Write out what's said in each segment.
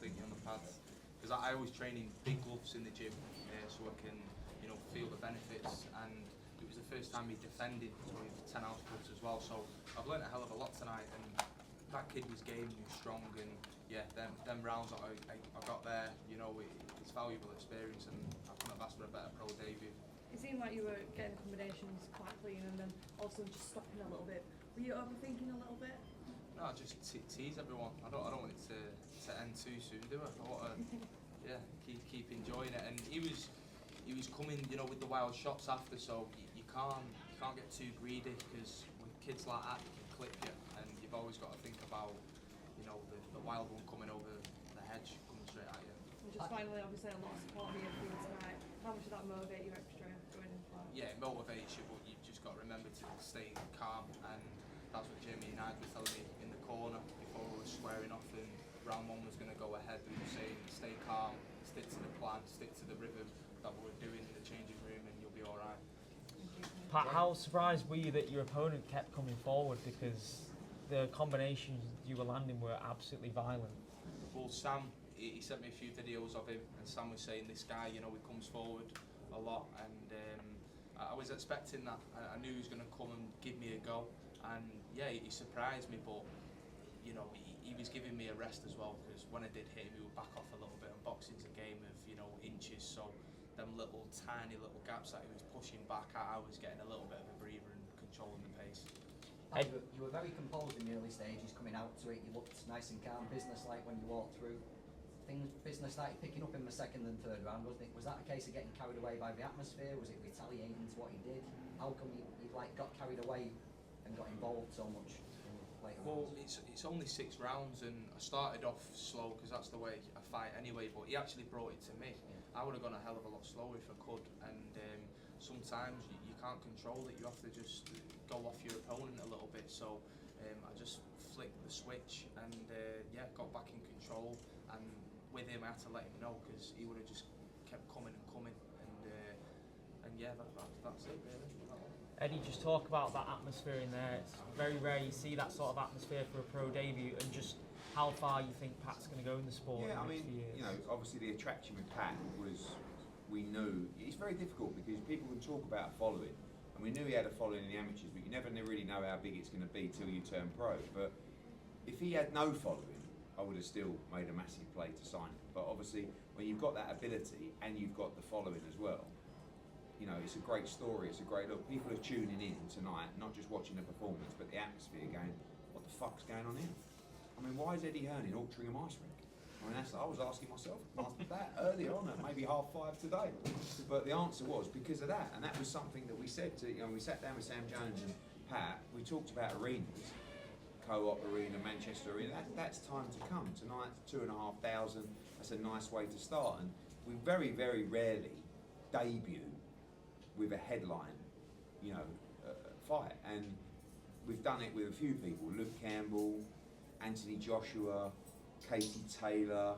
don't you, on the pads? Because I always train in big gloves in the gym, so I can, you know, feel the benefits. And it was the first time he defended with 10-ounce gloves as well. So I've learnt a hell of a lot tonight, and that kid was game, he was strong, and yeah, them rounds that I got there, you know, it's valuable experience, and I couldn't have asked for a better pro debut. It seemed like you were getting the combinations quite clean, and then also just stopping a little bit. Were you overthinking a little bit? No, just tease everyone. I don't want it to end too soon, do I? I want to, yeah, keep enjoying it. And he was coming, you know, with the wild shots after, so you can't get too greedy, because with kids like that, they can clip you, and you've always got to think about, you know, the wild one coming over the hedge, coming straight at you. And just finally, obviously, a lot of support here for you tonight. How much did that motivate you extra going in for? Yeah, it motivates you, but you've just got to remember to stay calm, and that's what Jamie and I were telling me in the corner before we were squaring off and round one was going to go ahead. We were saying, stay calm, stick to the plan, stick to the rhythm that we were doing in the changing room, and you'll be all right. Pat, how surprised were you that your opponent kept coming forward, because the combinations you were landing were absolutely violent? Well, Sam, he sent me a few videos of him, and Sam was saying this guy, you know, he comes forward a lot, and I was expecting that. I knew he was going to come and give me a go, and yeah, he surprised me, but you know, he was giving me a rest as well, because when I did hit him, he would back off a little bit, and boxing's a game of, you know, inches, so them little tiny little gaps that he was pushing back, I was getting a little bit of a breather and controlling the pace. You were very composed in the early stages, coming out to it. You looked nice and calm, business-like when you walked through. Business started picking up in the second and third round, wasn't it? Was that a case of getting carried away by the atmosphere? Was it retaliating to what he did? How come you like got carried away and got involved so much in later rounds? Well, it's only 6 rounds, and I started off slow because that's the way I fight anyway, but he actually brought it to me. I would have gone a hell of a lot slower if I could, and sometimes you can't control it. You have to just go off your opponent a little bit, so I just flicked the switch and yeah, got back in control, and with him I had to let him know, because he would have just kept coming and coming, and yeah, that's it really. Eddie, just talk about that atmosphere in there. It's very rare you see that sort of atmosphere for a pro debut, and just how far you think Pat's going to go in the sport in the next few years. You know, obviously the attraction with Pat was, we knew, it's very difficult because people can talk about a following, and we knew he had a following in the amateurs, but you never really know how big it's going to be till you turn pro. But if he had no following, I would have still made a massive play to sign him. But obviously, when you've got that ability and you've got the following as well, you know, it's a great story, it's a great look. People are tuning in tonight, not just watching the performance, but the atmosphere, going, what the fuck's going on here? I mean, why is Eddie Hearn in Altrincham Ice Rink? I mean, I was asking myself that early on at maybe 5:30 today. But the answer was because of that, and that was something that we said to, you know, we sat down with Sam Jones and Pat, we talked about arenas, Co-op Arena, Manchester Arena, that's time to come. Tonight, 2,500, that's a nice way to start. And we very, very rarely debut with a headline, you know, fight. And we've done it with a few people, Luke Campbell, Anthony Joshua, Katie Taylor.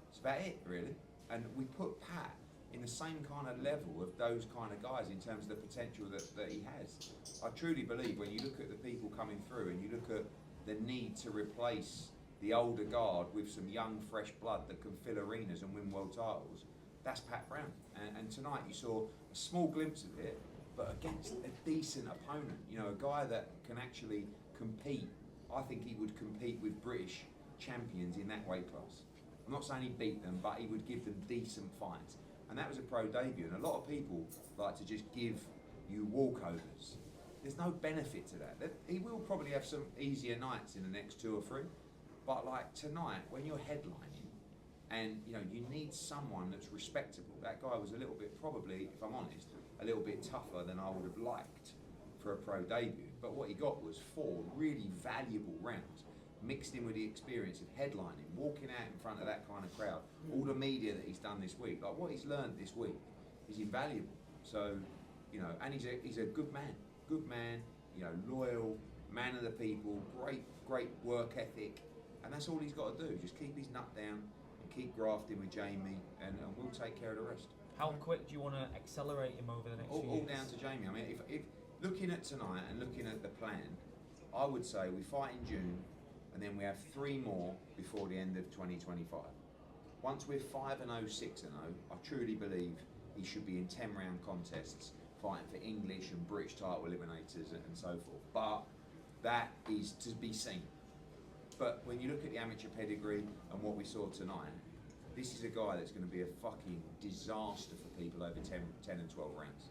That's about it, really. And we put Pat in the same kind of level of those kind of guys in terms of the potential that he has. I truly believe when you look at the people coming through and you look at the need to replace the older guard with some young, fresh blood that can fill arenas and win world titles, that's Pat Brown. And tonight you saw a small glimpse of it, but against a decent opponent, you know, a guy that can actually compete. I think he would compete with British champions in that weight class. I'm not saying he'd beat them, but he would give them decent fights. And that was a pro debut, and a lot of people like to just give you walkovers. There's no benefit to that. He will probably have some easier nights in the next 2 or 3, but like tonight, when you're headlining, and you know, you need someone that's respectable. That guy was a little bit, probably, if I'm honest, a little bit tougher than I would have liked for a pro debut. But what he got was 4 really valuable rounds, mixed in with the experience of headlining, walking out in front of that kind of crowd, all the media that he's done this week, like what he's learned this week is invaluable. So, you know, and he's a good man, you know, loyal, man of the people, great work ethic, and that's all he's got to do, just keep his nut down and keep grafting with Jamie, and we'll take care of the rest. How quick do you want to accelerate him over the next few years? All down to Jamie. I mean, if looking at tonight and looking at the plan, I would say we fight in June, and then we have 3 more before the end of 2025. Once we're 5-0, 6-0, I truly believe he should be in 10-round contests, fighting for English and British title eliminators and so forth. But that is to be seen. But when you look at the amateur pedigree and what we saw tonight, this is a guy that's going to be a fucking disaster for people over 10 and 12 rounds.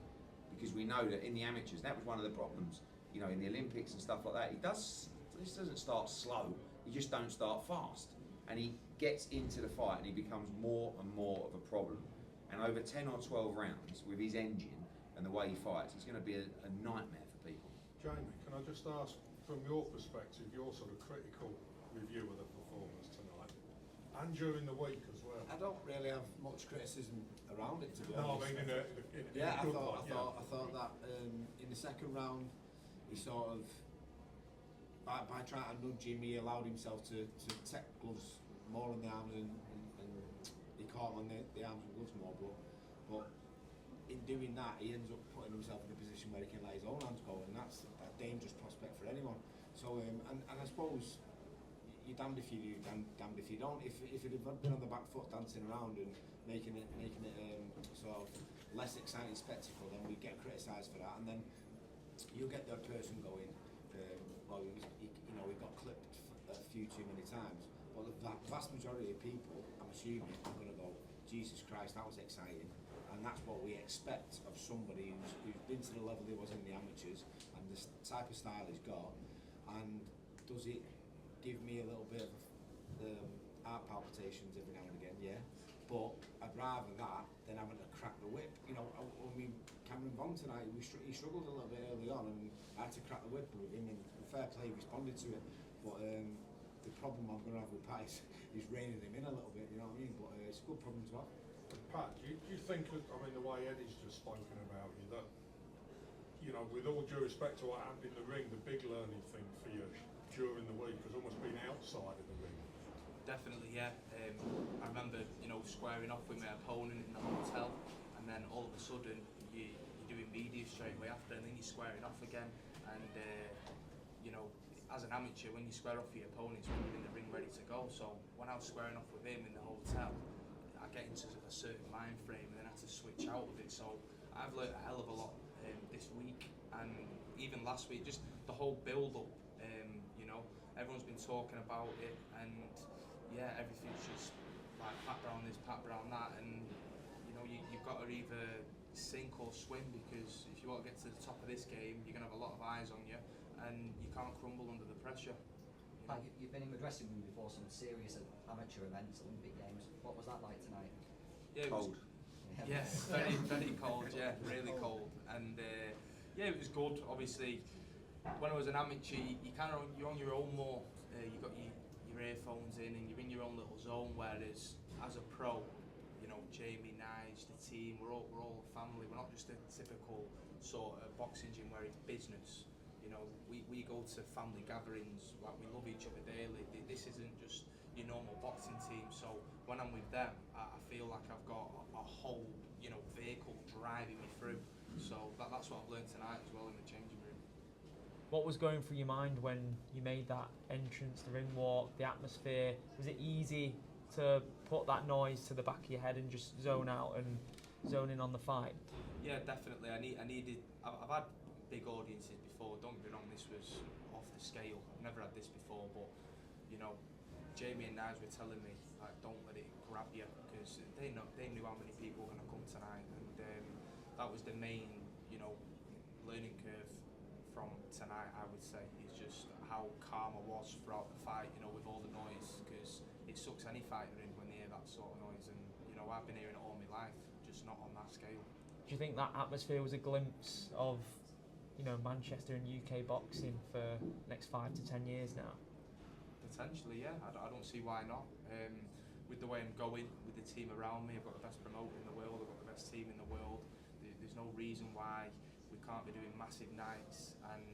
Because we know that in the amateurs, that was one of the problems, you know, in the Olympics and stuff like that. This doesn't start slow, he just don't start fast. And he gets into the fight and he becomes more and more of a problem. And over 10 or 12 rounds, with his engine and the way he fights, it's going to be a nightmare for people. Jamie, can I just ask, from your perspective, your sort of critical review of the performance tonight, and during the week as well? I don't really have much criticism around it, to be No, I honest. mean Yeah, in a good light, I thought that in the second round, he sort of, by trying to nudge him, he allowed himself to take gloves more on the arm and he caught on the arms and gloves more, but in doing that, he ends up putting himself in a position where he can let his own hands go, and that's a dangerous prospect for anyone. So, and I suppose you're damned if you do, damned if you don't. If it had been on the back foot dancing around and making it sort of less exciting spectacle, then we get criticised for that, and then you'll get the person going. He got clipped a few too many times. But the vast majority of people, I'm assuming, are going to go, Jesus Christ, that was exciting. And that's what we expect of somebody who's been to the level he was in the amateurs and the type of style he's got. And does it give me a little bit of heart palpitations every now and again? Yeah. But I'd rather that than having to crack the whip. You know, I mean, Cameron Bond tonight, he struggled a little bit early on, and I had to crack the whip with him, and fair play, he responded to it. But the problem I'm going to have with Pat is reining him in a little bit, you know what I mean? But it's a good problem to have. Pat, do you think, I mean, the way Eddie's just spoken about you, that, you know, with all due respect to what happened in the ring, the big learning thing for you during the week has almost been outside of the ring? Definitely, yeah. I remember, squaring off with my opponent in the hotel, and then all of a sudden you're doing media straight away after, and then you're squaring off again. And as an amateur, when you square off with your opponents, when you're in the ring ready to go. So when I was squaring off with him in the hotel, I get into a certain mind frame, and then I had to switch out of it. So I've learned a hell of a lot this week, and even last week, just the whole build-up. Everyone's been talking about it, and yeah, everything's just like Pat Brown this, Pat Brown that, and you've got to either sink or swim, because if you want to get to the top of this game, you're going to have a lot of eyes on you, and you can't crumble under the pressure. Pat, you've been in the dressing room before some serious amateur events, Olympic Games. What was that like tonight? Yeah, Cold. Yes, very, very cold, yeah, really cold. And yeah, it was good. Obviously, when I was an amateur, you're on your own more. You got your earphones in and you're in your own little zone, whereas as a pro, Jamie, Nige, the team, we're all a family. We're not just a typical sort of boxing gym where it's business. We go to family gatherings, like we love each other daily. This isn't just your normal boxing team. So when I'm with them, I feel like I've got a whole, vehicle driving me through. So that's what I've learned tonight as well in the changing room. What was going through your mind when you made that entrance, the ring walk, the atmosphere? Was it easy to put that noise to the back of your head and just zone out and zone in on the fight? Yeah, definitely. I've had big audiences before. Don't get me wrong, this was off the scale. I've never had this before, but Jamie and Nige were telling me, like, don't let it grab you, because they knew how many people were going to come tonight, and that was the main learning curve from tonight. I would say is just how calm I was throughout the fight, with all the noise, because it sucks any fighter in when they hear that sort of noise, and I've been hearing it all my life, just not on that scale. Do you think that atmosphere was a glimpse of Manchester and UK boxing for next 5 to 10 years now? Potentially, yeah. I don't see why not. With the way I'm going, with the team around me, I've got the best promoter in the world, I've got the best team in the world. There's no reason why we can't be doing massive nights, and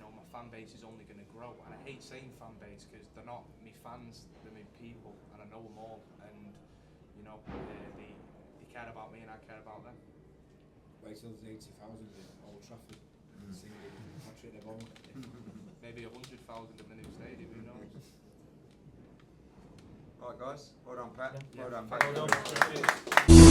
my fan base is only going to grow. And I hate saying fan base, because they're not me fans, they're me people, and I know them all, and they care about me and I care about them. Wait till there's 80,000 in Old Trafford singing Patrick Devon. Maybe 100,000 in the new stadium, who knows? All right, guys. Well done, Pat. Yeah. Well done, Well Pat. done. Thank you.